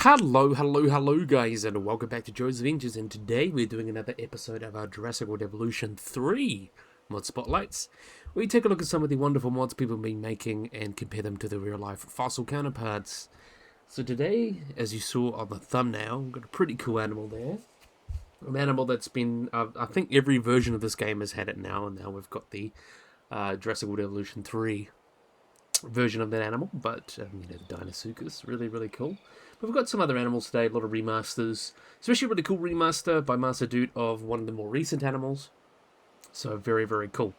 Hello guys, and welcome back to Joe's Adventures, and today we're doing another episode of our Jurassic World Evolution 3 mod spotlights. We take a look at some of the wonderful mods people have been making and compare them to the real life fossil counterparts. So today, as you saw on the thumbnail, we've got a pretty cool animal there. An animal that's been, I think every version of this game has had it now, and now we've got the Jurassic World Evolution 3 version of that animal, but the Deinosuchus, really cool. But we've got some other animals today, a lot of remasters, especially a really cool remaster by Master Dude of one of the more recent animals. So very cool.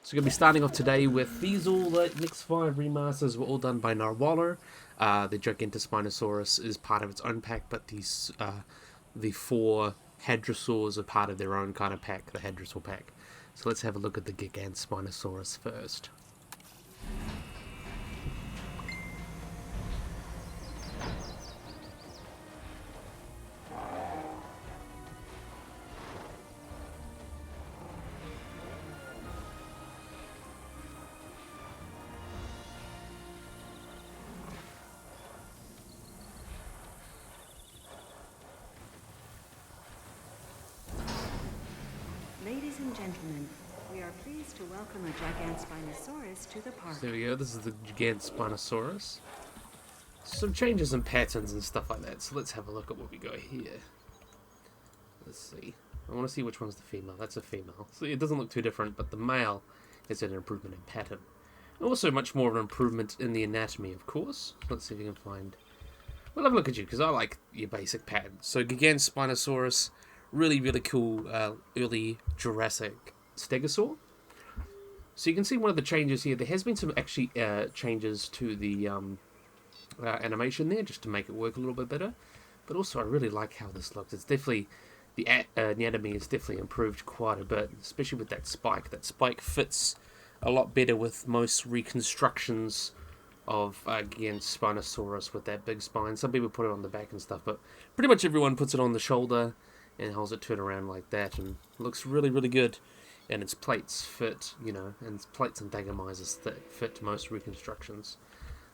So we're going to be starting off today with these the next 5 remasters were all done by Narwhal. The Gigantspinosaurus is part of its own pack, but these the 4 Hadrosaurs are part of their own kind of pack, the Hadrosaur pack. So let's have a look at the Gigantspinosaurus first. Ladies and gentlemen, we are pleased to welcome a Gigantspinosaurus to the park. So there we go, this is the Gigantspinosaurus. Some changes in patterns and stuff like that, so let's have a look at what we got here. Let's see. I want to see which one's the female. That's a female. So it doesn't look too different, but the male is an improvement in pattern. Also much more of an improvement in the anatomy, of course. Let's see if we can find... Well, have a look at you, because I like your basic pattern. So Gigantspinosaurus, really cool early Jurassic Stegosaur. So you can see one of the changes here. There has been some actually changes to the animation there, just to make it work a little bit better. But also I really like how this looks. It's definitely, the anatomy is definitely improved quite a bit, especially with that spike. That spike fits a lot better with most reconstructions of Gigantspinosaurus with that big spine. Some people put it on the back and stuff, but pretty much everyone puts it on the shoulder and holds it turned around like that, and it looks really good. And its plates fit, and its plates and dagamizers that fit most reconstructions.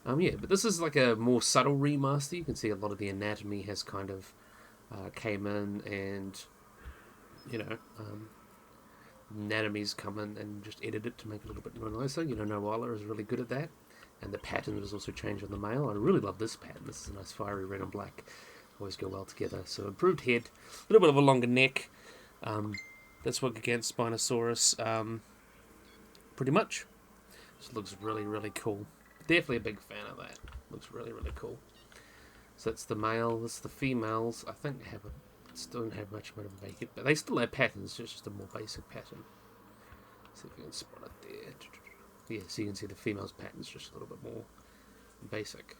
Yeah, but this is like a more subtle remaster. You can see a lot of the anatomy has kind of came in, and anatomy's come in and just edited it to make it a little bit more nicer. Narwhal is really good at that, and the pattern was also changed on the male. I really love this pattern. This is a nice fiery red and black. Always go well together. So improved head, a little bit of a longer neck. That's what Gigantspinosaurus, pretty much. This looks really cool. Definitely a big fan of that. Looks really cool. So that's the male. That's the females. I think they still don't have much more to make it, but they still have patterns. It's just a more basic pattern. Let's see if we can spot it there. Yeah, so you can see the females' pattern's just a little bit more basic.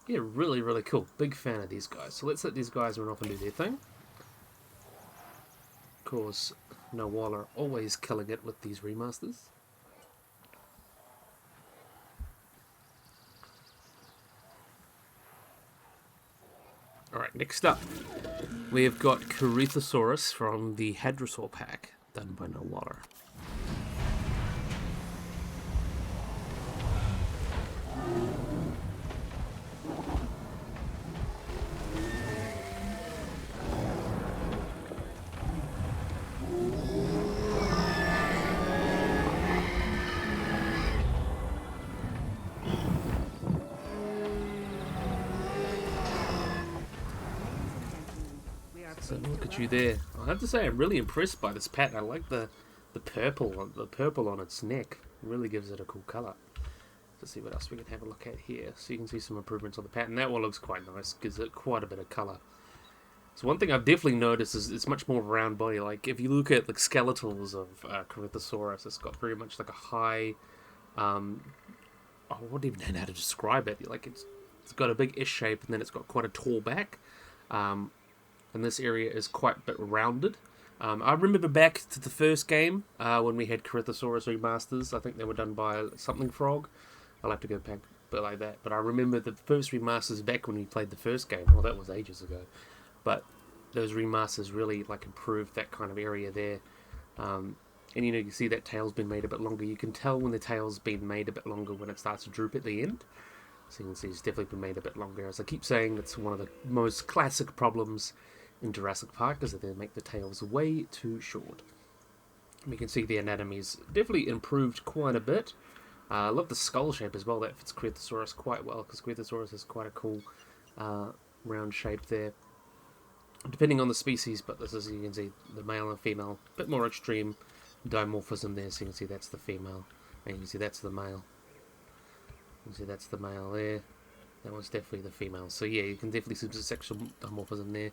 Yeah, really cool. Big fan of these guys. So let's let these guys run off and do their thing. Of course, Narwhal are always killing it with these remasters. Alright, next up, we have got Corythosaurus from the Hadrosaur pack, done by Narwhal. So look at you there. I have to say I'm really impressed by this pattern. I like the purple on its neck. It really gives it a cool colour. Let's see what else we can have a look at here. So you can see some improvements on the pattern. That one looks quite nice. Gives it quite a bit of colour. So one thing I've definitely noticed is it's much more of a round body. Like if you look at like skeletals of Corythosaurus, it's got very much like a high. I wouldn't even know how to describe it. Like it's got a big S shape, and then it's got quite a tall back. And this area is quite a bit rounded. I remember back to the first game, when we had Corythosaurus remasters. I think they were done by Something Frog. I'll have to go back a bit like that. But I remember the first remasters back when we played the first game. Well, that was ages ago. But those remasters really improved that kind of area there. And you see that tail's been made a bit longer. You can tell when the tail's been made a bit longer when it starts to droop at the end. So you can see it's definitely been made a bit longer. As I keep saying, it's one of the most classic problems in Jurassic Park, is that they make the tails way too short. We can see the anatomy's definitely improved quite a bit. I love the skull shape as well. That fits Corythosaurus quite well, because Corythosaurus has quite a cool round shape there. Depending on the species, but this is, you can see, the male and female. A bit more extreme dimorphism there, so you can see that's the female. And you can see that's the male. You can see that's the male there. That one's definitely the female. So yeah, you can definitely see the sexual dimorphism there.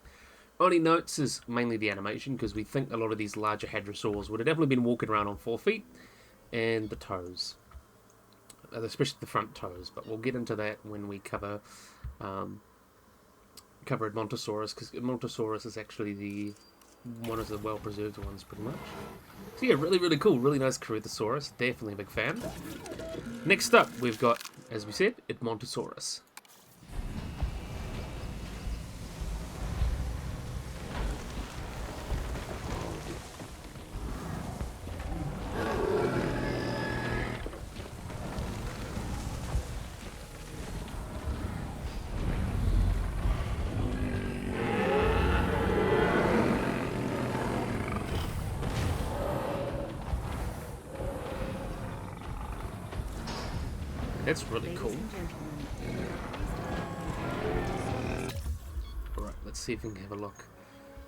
Only notes is mainly the animation, because we think a lot of these larger hadrosaurs would have definitely been walking around on 4 feet, and the toes, especially the front toes. But we'll get into that when we cover Edmontosaurus, because Edmontosaurus is actually one of the well-preserved ones, pretty much. So yeah, really, really cool. Really nice Corythosaurus. Definitely a big fan. Next up, we've got, as we said, Edmontosaurus. That's really cool. Alright, let's see if we can have a look.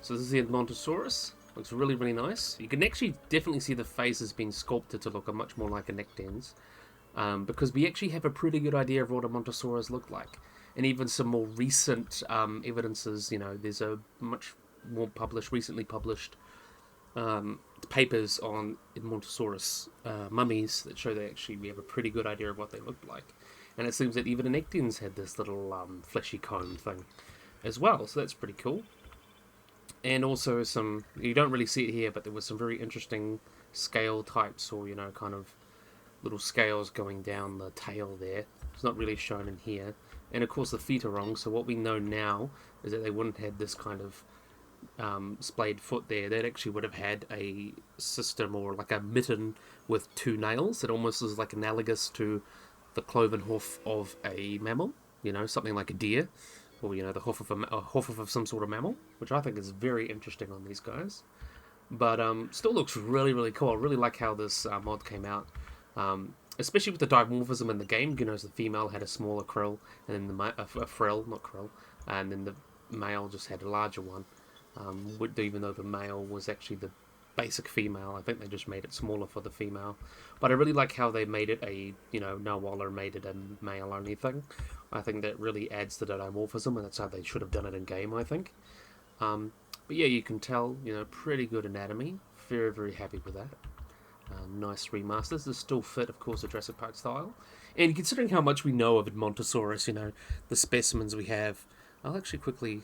So this is the Edmontosaurus. Looks really, really nice. You can actually definitely see the face has been sculpted to look much more like a Nectens. Because we actually have a pretty good idea of what a Edmontosaurus looked like. And even some more recent evidences, you know, there's a much more recently published papers on Edmontosaurus mummies that show that actually we have a pretty good idea of what they looked like. And it seems that even the Nectens had this little fleshy comb thing as well, so that's pretty cool. And also some, you don't really see it here, but there was some very interesting scale types, or, you know, kind of little scales going down the tail there. It's not really shown in here. And of course the feet are wrong, so what we know now is that they wouldn't have had this kind of splayed foot there. That actually would have had a system, or like a mitten with 2 nails. It almost is like analogous to the cloven hoof of a mammal, you know, something like a deer, or, you know, the hoof of some sort of mammal, which I think is very interesting on these guys. But still looks really, really cool. I really like how this mod came out, especially with the dimorphism in the game. You know, the female had a smaller krill, and then a frill, not krill, and then the male just had a larger one. Even though the male was actually the basic female, I think they just made it smaller for the female. But I really like how they made it a, you know, Nawaller made it a male only thing. I think that really adds to the dimorphism, and that's how they should have done it in game, I think. But yeah, you can tell, you know, pretty good anatomy. Very, very happy with that. Nice remasters. This still fit, of course, the Jurassic Park style. And considering how much we know of Edmontosaurus, you know, the specimens we have, I'll actually quickly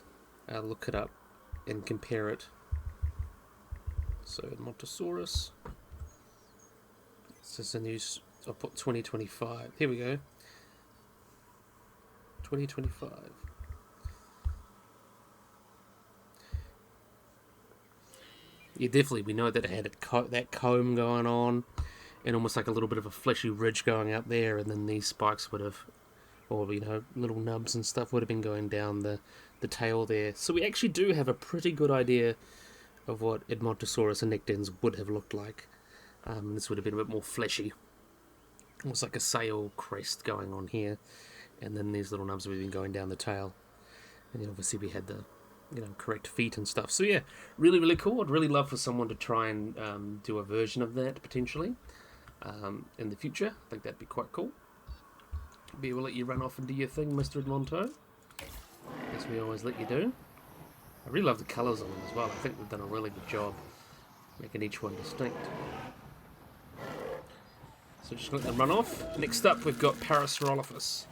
look it up and compare it. So Edmontosaurus. This is a new. I'll put 2025. Here we go. 2025. Yeah, definitely. We know that it had that comb going on, and almost like a little bit of a fleshy ridge going up there, and then these spikes would have, or, you know, little nubs and stuff would have been going down the tail there. So we actually do have a pretty good idea of what Edmontosaurus and Nectens would have looked like. This would have been a bit more fleshy. Almost like a sail crest going on here. And then these little nubs would have been going down the tail. And then obviously we had the, you know, correct feet and stuff. So yeah, really, really cool. I'd really love for someone to try and do a version of that, potentially, in the future. I think that'd be quite cool. Maybe we'll let you run off and do your thing, Mr. Edmonto, as we always let you do. I really love the colours on them as well. I think we've done a really good job making each one distinct. So just let them run off. Next up, we've got Parasaurolophus.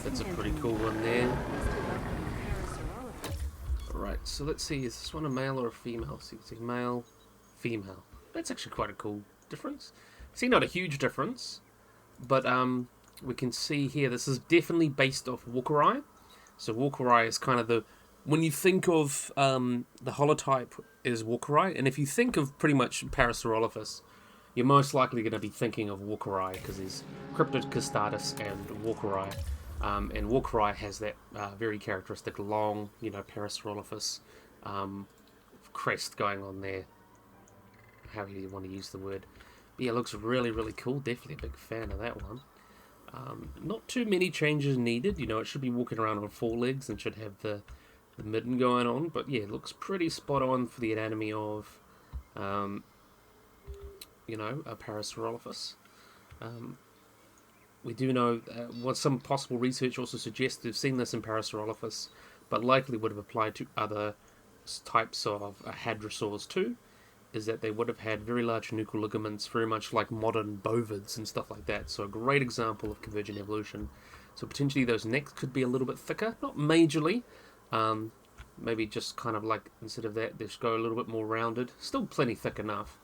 That's a pretty cool one there. Alright, so let's see, is this one a male or a female? So you can see male, female. That's actually quite a cool difference. See, not a huge difference, but we can see here, this is definitely based off Walkeri. So Walkeri is kind of the, when you think of the holotype is Walkeri, and if you think of pretty much Parasaurolophus, you're most likely going to be thinking of Walkeri, because there's Cryptocristatus and Walkeri. And Walkeri has that very characteristic long, Parasaurolophus crest going on there. However you want to use the word. But yeah, it looks really, really cool. Definitely a big fan of that one. Not too many changes needed. It should be walking around on 4 legs and should have the midden going on. But yeah, it looks pretty spot on for the anatomy of, a Parasaurolophus. We do know what some possible research also suggests we've seen this in Parasaurolophus, but likely would have applied to other types of hadrosaurs too, is that they would have had very large nuchal ligaments, very much like modern bovids and stuff like that. So a great example of convergent evolution. So potentially those necks could be a little bit thicker, not majorly, maybe just kind of like, instead of that, they just go a little bit more rounded. Still plenty thick enough,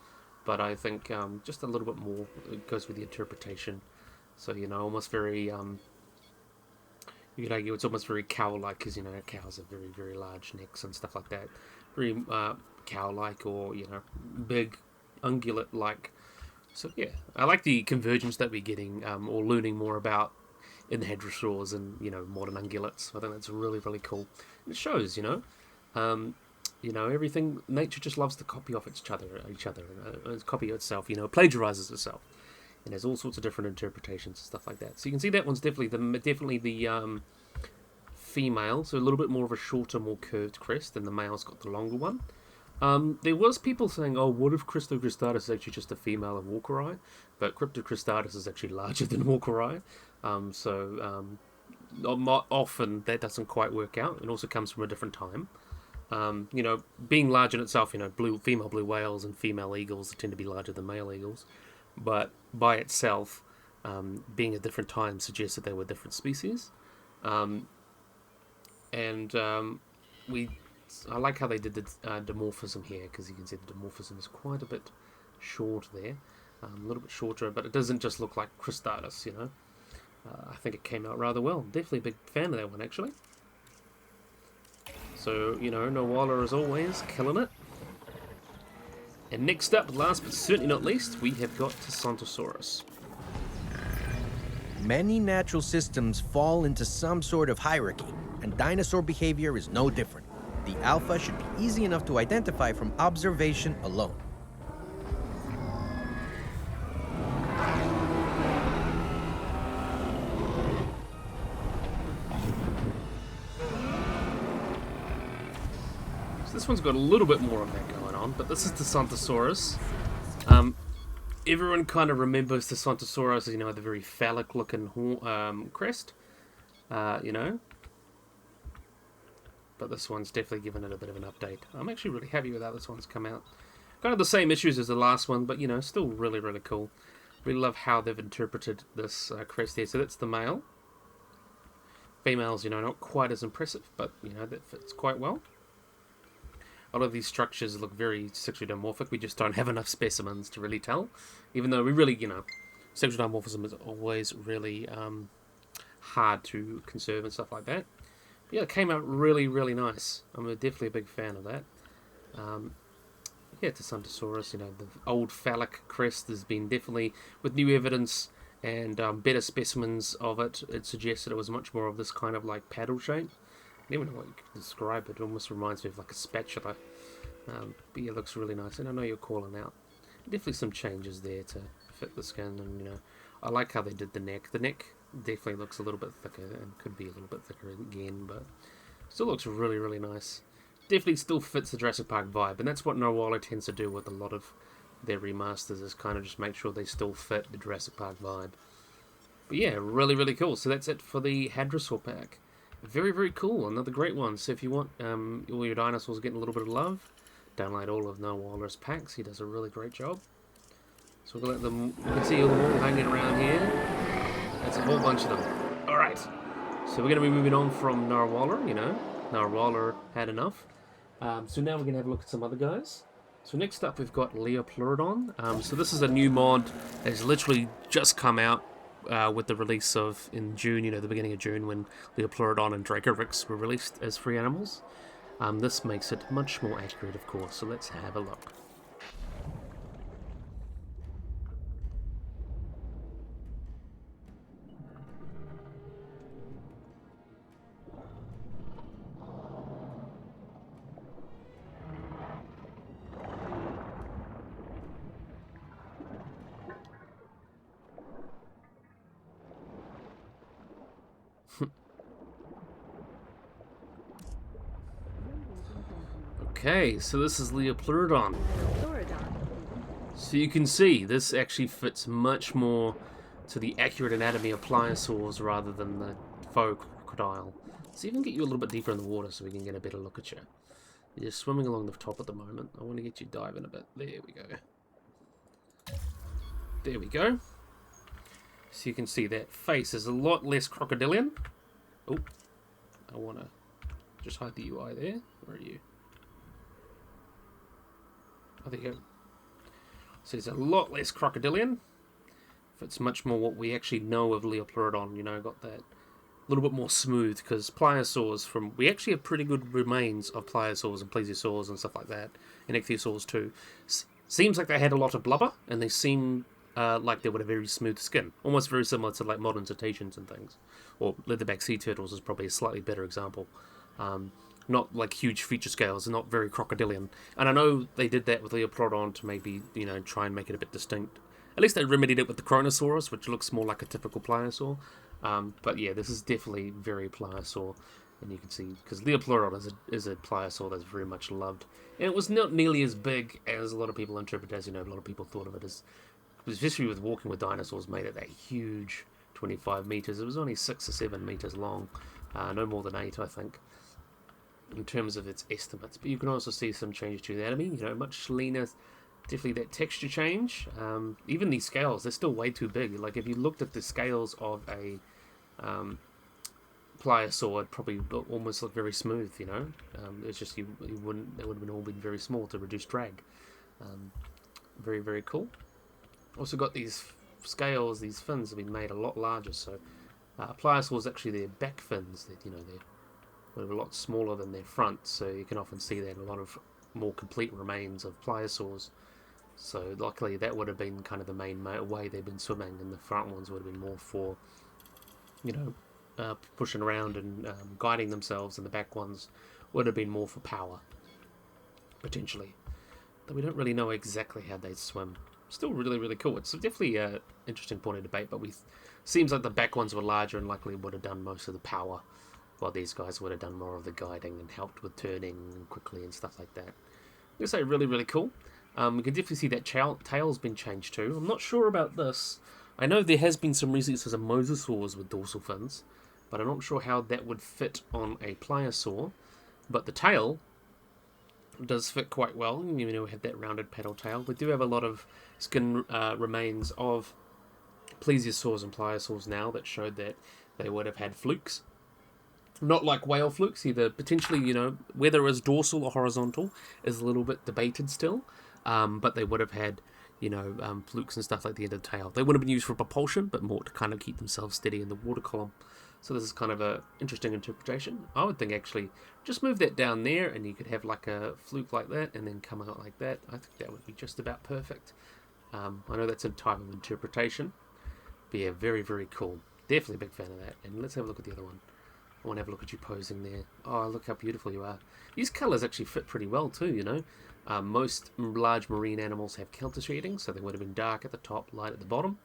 but I think just a little bit more, it goes with the interpretation. So, almost very, you could argue it's almost very cow-like, because, cows have very, very large necks and stuff like that. Very cow-like, or, big ungulate-like. So, yeah, I like the convergence that we're getting, or learning more about in the hadrosaurs and, modern ungulates. I think that's really, really cool. And it shows, everything, nature just loves to copy off each other, copy itself, plagiarizes itself. And there's all sorts of different interpretations and stuff like that. So you can see that one's definitely the female, so a little bit more of a shorter, more curved crest, and the male's got the longer one. There was people saying, oh, what if Cryptocristatus is actually just a female of Walkeri? But Cryptocristatus is actually larger than Walkeri. Often that doesn't quite work out. It also comes from a different time. Being large in itself, female blue whales and female eagles tend to be larger than male eagles. But by itself, being a different time suggests that they were different species. I like how they did the dimorphism here, because you can see the dimorphism is quite a bit short there. A little bit shorter, but it doesn't just look like Cristatus, I think it came out rather well. Definitely a big fan of that one, actually. So, Nawala as always, killing it. And next up, last but certainly not least, we have got Tontosaurus. Many natural systems fall into some sort of hierarchy, and dinosaur behavior is no different. The alpha should be easy enough to identify from observation alone. So this one's got a little bit more of that going on, but this is the Tontosaurus. Everyone kind of remembers the Tontosaurus as, the very phallic-looking crest, But this one's definitely given it a bit of an update. I'm actually really happy with how this one's come out. Kind of the same issues as the last one, but, still really, really cool. Really love how they've interpreted this crest here. So that's the male. Females, not quite as impressive, but, that fits quite well. A lot of these structures look very sexually dimorphic. We just don't have enough specimens to really tell. Even though we really, sexual dimorphism is always really hard to conserve and stuff like that. But yeah, it came out really, really nice. I'm definitely a big fan of that. Tontosaurus, the old phallic crest has been definitely, with new evidence and better specimens of it, it suggests that it was much more of this kind of like paddle shape. I don't even know what you can describe it. It almost reminds me of like a spatula. But yeah, it looks really nice. And I know you're calling out. Definitely some changes there to fit the skin. And, I like how they did the neck. The neck definitely looks a little bit thicker and could be a little bit thicker again. But still looks really, really nice. Definitely still fits the Jurassic Park vibe. And that's what Nawala tends to do with a lot of their remasters, is kind of just make sure they still fit the Jurassic Park vibe. But yeah, really, really cool. So that's it for the Hadrosaur pack. Very, very cool. Another great one. So if you want all your dinosaurs getting a little bit of love, download all of Nawala's packs. He does a really great job. So we'll let them. You can see all them all hanging around here. That's a whole bunch of them. Alright. So we're going to be moving on from Nawala, Nawala had enough. So now we're going to have a look at some other guys. So next up we've got Liopleurodon. So this is a new mod that has literally just come out with the release of, in June, the beginning of June, when Liopleurodon and Dracorix were released as free animals. This makes it much more accurate, of course, so let's have a look. Okay, so this is Liopleurodon. So you can see this actually fits much more to the accurate anatomy of pliosaurs rather than the faux crocodile. So even get you a little bit deeper in the water so we can get a better look at you. You're swimming along the top at the moment. I want to get you diving a bit. There we go. There we go. So you can see that face is a lot less crocodilian. Oh, I want to just hide the UI there. Where are you? Oh, there you go. So it's a lot less crocodilian. It's much more what we actually know of Liopleurodon. Got that little bit more smooth, because pliosaurs we actually have pretty good remains of pliosaurs and plesiosaurs and stuff like that, and ichthyosaurs too. Seems like they had a lot of blubber, and they seem like they would have very smooth skin, almost very similar to like modern cetaceans and things, or leatherback sea turtles is probably a slightly better example. Not like huge feature scales, not very crocodilian. And I know they did that with Liopleurodon to maybe, try and make it a bit distinct. At least they remedied it with the Corythosaurus, which looks more like a typical pliosaur. But yeah, this is definitely very pliosaur. And you can see, because Liopleurodon is a pliosaur that's very much loved. And it was not nearly as big as a lot of people interpret as, a lot of people thought of it as, especially with Walking with Dinosaurs, made it that huge 25 meters. It was only 6 or 7 meters long. No more than 8, I think, in terms of its estimates. But you can also see some changes to the anatomy, much leaner, definitely that texture change. Even these scales, they're still way too big. Like if you looked at the scales of a pliosaur, it'd probably almost look very smooth, it's just they would have been all been very small to reduce drag. Very, very cool. Also got these scales, these fins have been made a lot larger, so pliosaurs, actually their back fins, they're a lot smaller than their front, so you can often see that a lot of more complete remains of pliosaurs. So luckily that would have been kind of the main way they've been swimming, and the front ones would have been more for, pushing around and guiding themselves, and the back ones would have been more for power, potentially. Though we don't really know exactly how they swim. Still really, really cool. It's definitely an interesting point of debate, but seems like the back ones were larger and likely would have done most of the power, while these guys would have done more of the guiding and helped with turning quickly and stuff like that. I'm going to say really, really cool. We can definitely see that tail's been changed too. I'm not sure about this. I know there has been some recent of mosasaurs with dorsal fins, but I'm not sure how that would fit on a pliosaur. But the tail does fit quite well. We have that rounded paddle tail. We do have a lot of skin remains of plesiosaurs and pliosaurs now that showed that they would have had flukes. Not like whale flukes, either potentially, whether it's dorsal or horizontal is a little bit debated still, but they would have had, flukes and stuff like the end of the tail. They would have been used for propulsion, but more to kind of keep themselves steady in the water column. So this is kind of a interesting interpretation. I would think actually just move that down there and you could have like a fluke like that and then come out like that. I think that would be just about perfect. I know that's a type of interpretation, but yeah, very, very cool. Definitely a big fan of that. And let's have a look at the other one. I want to have a look at you posing there. Oh, look how beautiful you are. These colours actually fit pretty well too, Most large marine animals have counter shading, so they would have been dark at the top, light at the bottom,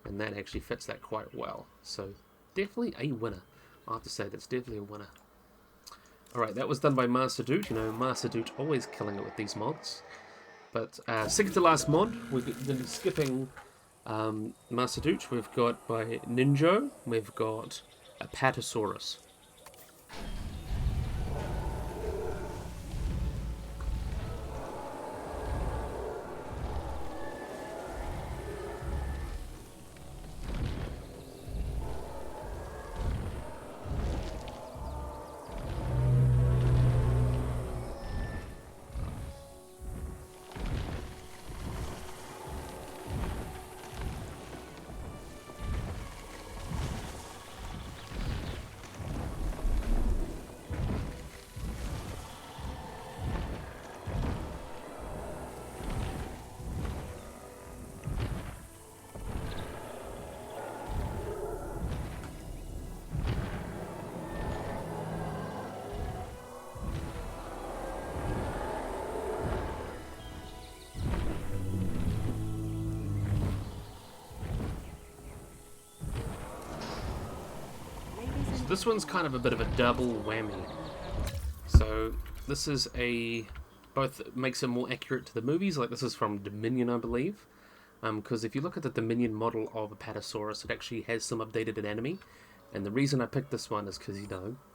and that actually fits that quite well. So definitely a winner. I have to say that's definitely a winner. Alright, that was done by Master Doot. Master Doot always killing it with these mods. But second to last mod, we're going to be skipping Master Doot. We've got by Ninjo, we've got Apatosaurus. this one's kind of a bit of a double whammy. So this is both makes it more accurate to the movies. Like this is from Dominion, I believe. Because if you look at the Dominion model of Apatosaurus, it actually has some updated anatomy. And the reason I picked this one is because,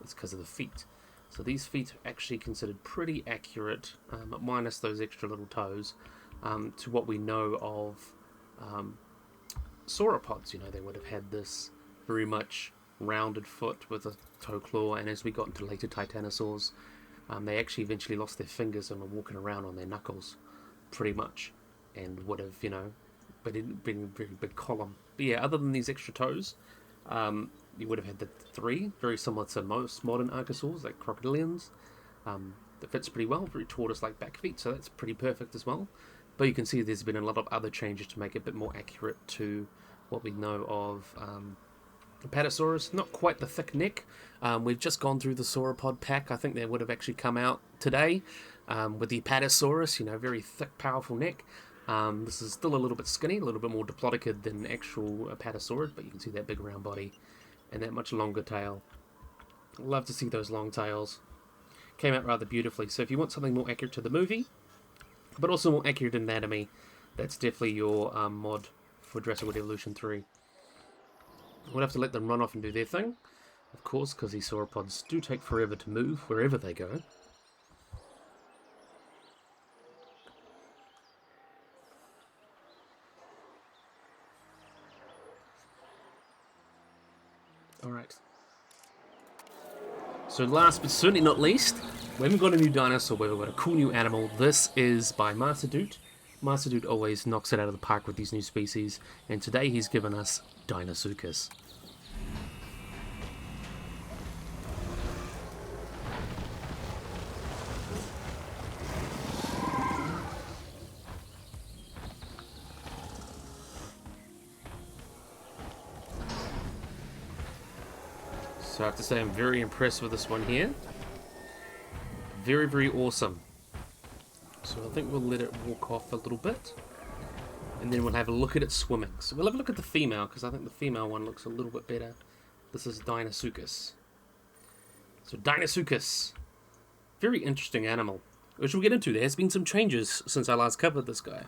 it's because of the feet. So these feet are actually considered pretty accurate, minus those extra little toes, to what we know of sauropods. They would have had this very much rounded foot with a toe claw, and as we got into later Titanosaurs, they actually eventually lost their fingers and were walking around on their knuckles, pretty much, and would have, been a very big column. But yeah, other than these extra toes, you would have had the three, very similar to most modern archosaurs, like crocodilians. That fits pretty well, very tortoise-like back feet, so that's pretty perfect as well. But you can see there's been a lot of other changes to make it a bit more accurate to what we know of Apatosaurus. Not quite the thick neck. We've just gone through the sauropod pack. I think they would have actually come out today with the Apatosaurus, very thick, powerful neck. This is still a little bit skinny, a little bit more diplodocid than actual Apatosaurus, but you can see that big round body and that much longer tail. Love to see those long tails. Came out rather beautifully. So if you want something more accurate to the movie, but also more accurate anatomy, that's definitely your mod for Jurassic World Evolution 3. We'll have to let them run off and do their thing, of course, because these sauropods do take forever to move wherever they go. Alright. So last but certainly not least, we haven't got a new dinosaur, we've got a cool new animal. This is by Master Dude. Master Dude always knocks it out of the park with these new species, and today he's given us Deinosuchus. So I have to say I'm very impressed with this one here. Very, very awesome. So I think we'll let it walk off a little bit. And then we'll have a look at it swimming. So we'll have a look at the female, because I think the female one looks a little bit better. This is Deinosuchus. So Deinosuchus. Very interesting animal, which we'll get into. There has been some changes since I last covered this guy.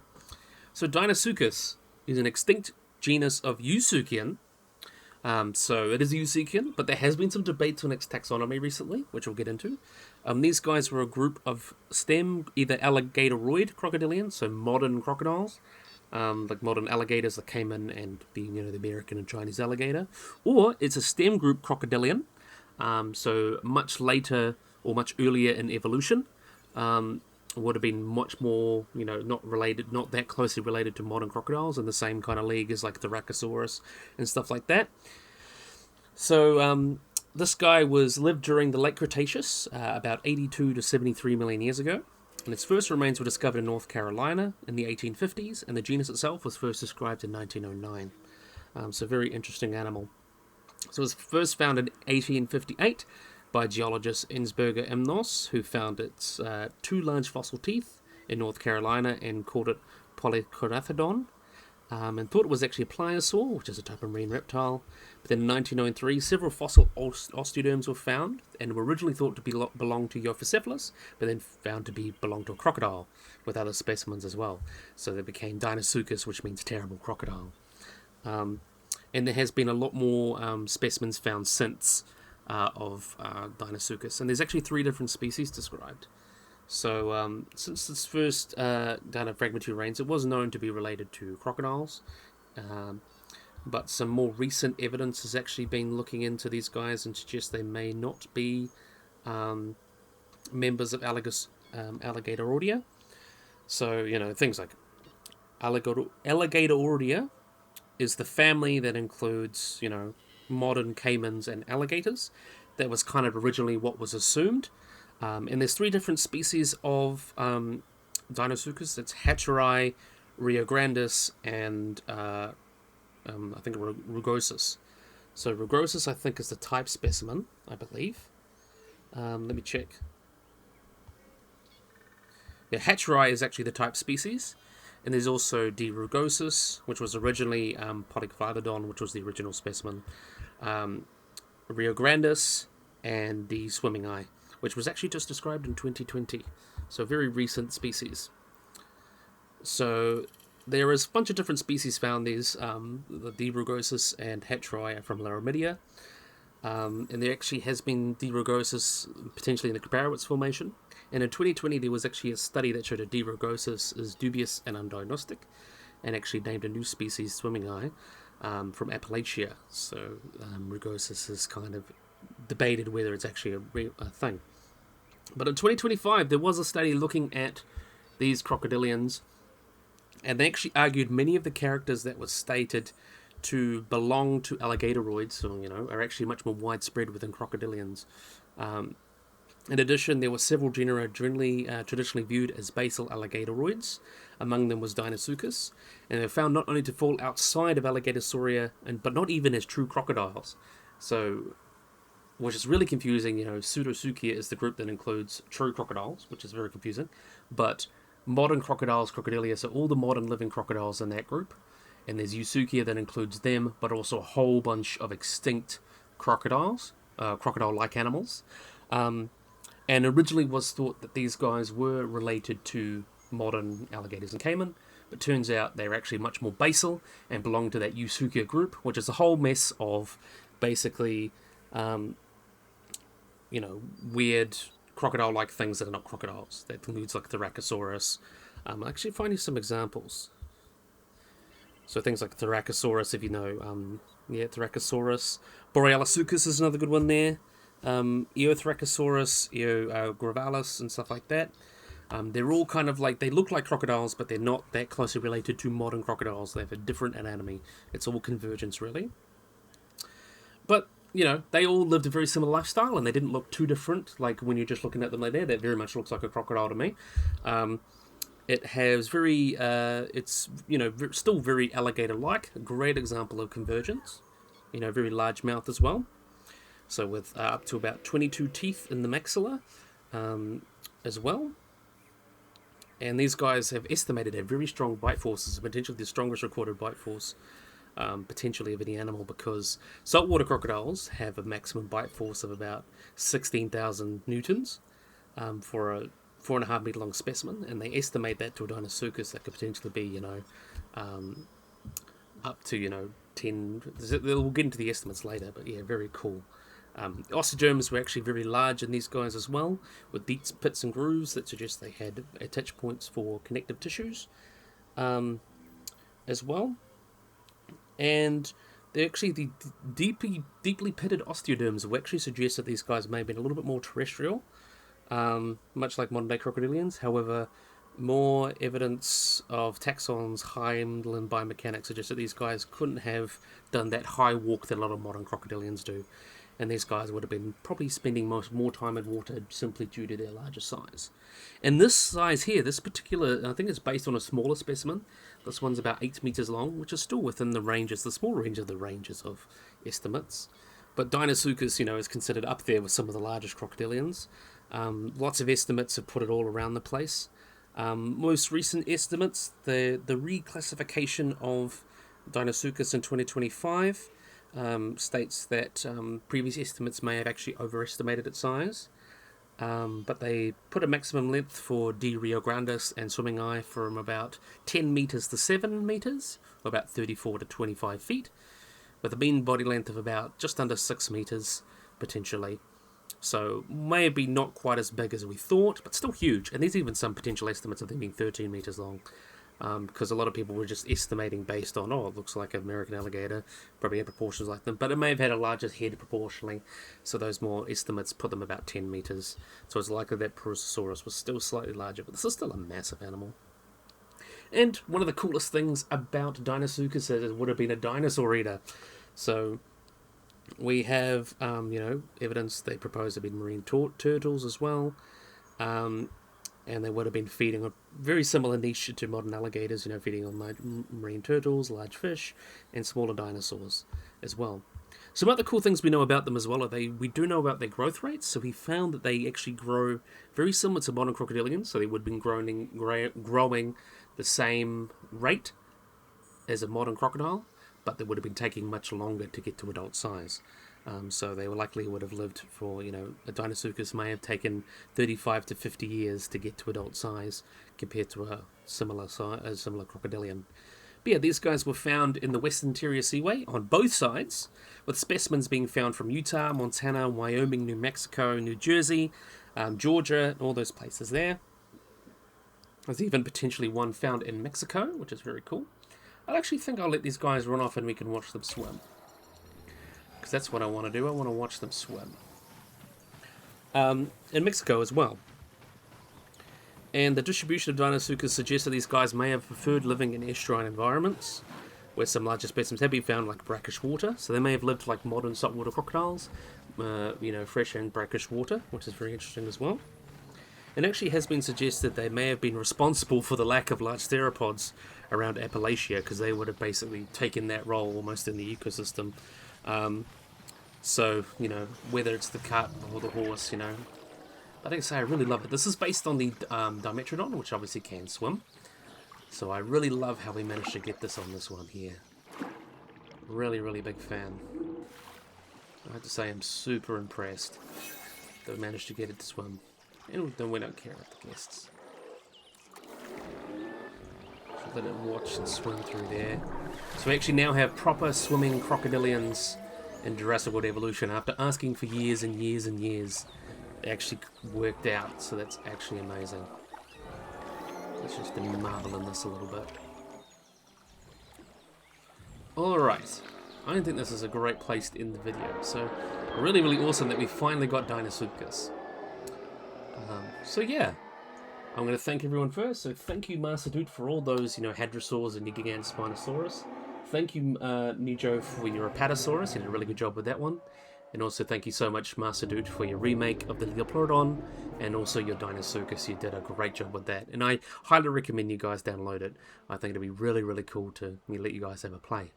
So Deinosuchus is an extinct genus of Eusuchian. So it is a Eusuchian, but there has been some debates on its taxonomy recently, which we'll get into. These guys were a group of stem, either alligatoroid crocodilians, so modern crocodiles, like modern alligators, the caiman and the the American and Chinese alligator, or it's a stem group crocodilian, so much later or much earlier in evolution. Would have been much more, not that closely related to modern crocodiles, in the same kind of league as like the Rachosaurus and stuff like that. So this guy lived during the late Cretaceous, about 82 to 73 million years ago, and its first remains were discovered in North Carolina in the 1850s, and the genus itself was first described in 1909. So very interesting animal. So it was first found in 1858 by geologist Ensberger Emnos, who found its two large fossil teeth in North Carolina and called it Corythosaurus, and thought it was actually a pliosaur, which is a type of marine reptile. But then in 1903, several fossil osteoderms were found and were originally thought to belong to Ophicephalus, but then found to belong to a crocodile with other specimens as well. So they became Deinosuchus, which means terrible crocodile. And there has been a lot more specimens found since of Deinosuchus, and there's actually 3 different species described. So since this first down at fragmentary remains, it was known to be related to crocodiles, but some more recent evidence has actually been looking into these guys and suggests they may not be members of Alligatorordia. So things like Alligatorordia is the family that includes modern caimans and alligators. That was kind of originally what was assumed. And there's 3 different species of Deinosuchus. It's Hatcherai, Riograndis, and I think Rugosus. So Rugosus, I think, is the type specimen, I believe. Let me check. Yeah, Hatcherai is actually the type species. And there's also D. rugosus, which was originally Parasaurolophus, which was the original specimen. Rio Grandis, and the swimming eye, which was actually just described in 2020. So a very recent species. So there is a bunch of different species found. There's the D. rugosus and Hatcheri from Laramidia. And there actually has been D. rugosus potentially in the Corythosaurus formation. And in 2020 there was actually a study that showed a D. rugosus is dubious and undiagnostic, and actually named a new species, swimming eye, from Appalachia. So rugosus is kind of debated whether it's actually a real thing. But in 2025 there was a study looking at these crocodilians, and they actually argued many of the characters that were stated to belong to alligatoroids, or, are actually much more widespread within crocodilians. In addition, there were several genera generally traditionally viewed as basal alligatoroids. Among them was Deinosuchus, and they were found not only to fall outside of Alligatosauria, but not even as true crocodiles. So, which is really confusing. Pseudosuchia is the group that includes true crocodiles, which is very confusing. But modern crocodiles, Crocodilia, so all the modern living crocodiles in that group. And there's Eusuchia that includes them, but also a whole bunch of extinct crocodiles, crocodile-like animals. And originally was thought that these guys were related to modern alligators and caiman, but turns out they're actually much more basal and belong to that Eusuchia group, which is a whole mess of basically, weird crocodile-like things that are not crocodiles. That includes like Thoracosaurus. I'll actually find you some examples. So things like Thoracosaurus, if you know, Thoracosaurus. Borealisuchus is another good one there. Eothoracosaurus, Gravalis, and stuff like that. They're all kind of like, they look like crocodiles, but they're not that closely related to modern crocodiles. They have a different anatomy. It's all convergence, really. But, they all lived a very similar lifestyle, and they didn't look too different. Like, when you're just looking at them like that very much looks like a crocodile to me. It has very, still very alligator-like. A great example of convergence. Very large mouth as well. So with up to about 22 teeth in the maxilla as well. And these guys have estimated a very strong bite force, potentially the strongest recorded bite force, potentially of any animal, because saltwater crocodiles have a maximum bite force of about 16,000 newtons for a 4.5 meter long specimen, and they estimate that to a Deinosuchus that could potentially be, up to, 10. We'll get into the estimates later, but yeah, very cool. Osteoderms were actually very large in these guys as well, with deep pits and grooves that suggest they had attach points for connective tissues as well. And they're actually the deeply pitted osteoderms will actually suggest that these guys may have been a little bit more terrestrial, much like modern day crocodilians. However, more evidence of taxons, hindland biomechanics suggests that these guys couldn't have done that high walk that a lot of modern crocodilians do. And these guys would have been probably spending more time in water simply due to their larger size. And this size here, this particular, I think it's based on a smaller specimen. This one's about 8 meters long, which is still within the ranges, the small range of the ranges of estimates. But Deinosuchus, is considered up there with some of the largest crocodilians. Lots of estimates have put it all around the place. Most recent estimates, the reclassification of Deinosuchus in 2025 states that previous estimates may have actually overestimated its size, but they put a maximum length for D. Rio Grandis and swimming eye from about 10 meters to 7 meters, or about 34 to 25 feet, with a mean body length of about just under 6 meters potentially. So maybe not quite as big as we thought, but still huge. And there's even some potential estimates of them being 13 meters long. Because a lot of people were just estimating based on, it looks like an American alligator, probably had proportions like them, but it may have had a larger head proportionally, so those more estimates put them about 10 meters. So it's likely that Parasaurolophus was still slightly larger, but this is still a massive animal. And one of the coolest things about Deinosuchus is it would have been a dinosaur eater. So we have, evidence they propose to be marine turtles as well. And they would have been feeding a very similar niche to modern alligators, feeding on marine turtles, large fish, and smaller dinosaurs as well. Some other cool things we know about them as well are we do know about their growth rates. So we found that they actually grow very similar to modern crocodilians. So they would have been growing the same rate as a modern crocodile. but they would have been taking much longer to get to adult size. So they likely would have lived for, you know, a Deinosuchus may have taken 35 to 50 years to get to adult size compared to a similar crocodilian. But yeah, these guys were found in the Western Interior Seaway on both sides, with specimens being found from Utah, Montana, Wyoming, New Mexico, New Jersey, Georgia, all those places there. There's even potentially one found in Mexico, which is very cool. I actually think I'll let these guys run off and we can watch them swim. Because that's what I want to do. I want to watch them swim. In Mexico as well. And the distribution of Deinosuchus suggests that these guys may have preferred living in estuarine environments, where some larger specimens have been found like brackish water. So they may have lived like modern saltwater crocodiles, you know, fresh and brackish water, which is very interesting as well. It actually has been suggested they may have been responsible for the lack of large theropods around Appalachia, because they would have basically taken that role almost in the ecosystem. So, you know, whether it's the cart or the horse, you know. But I say I really love it. This is based on the Dimetrodon, which obviously can swim. So I really love how we managed to get this on this one here. Really, really big fan. I have to say I'm super impressed that we managed to get it to swim. And then we don't care about the guests. So let it watch and swim through there. So we actually now have proper swimming crocodilians in Jurassic World Evolution. After asking for years and years and years, it actually worked out. So that's actually amazing. Let's just marvel in this a little bit. Alright. I think this is a great place to end the video. So really, really awesome that we finally got Deinosuchus. So yeah, I'm going to thank everyone first. So thank you, Master Dude, for all those, you know, Hadrosaurs and your Gigantspinosaurus. Thank you, Nijo, for your Apatosaurus. You did a really good job with that one. And also thank you so much, Master Dude, for your remake of the Liopleurodon and also your Deinosuchus. You did a great job with that. And I highly recommend you guys download it. I think it'd be really, really cool to let you guys have a play.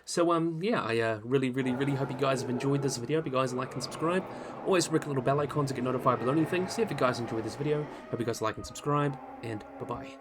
So, yeah, I really, really, really hope you guys have enjoyed this video. Hope you guys like and subscribe. Always click a little bell icon to get notified with anything. So if you guys enjoyed this video, hope you guys like and subscribe, and bye-bye.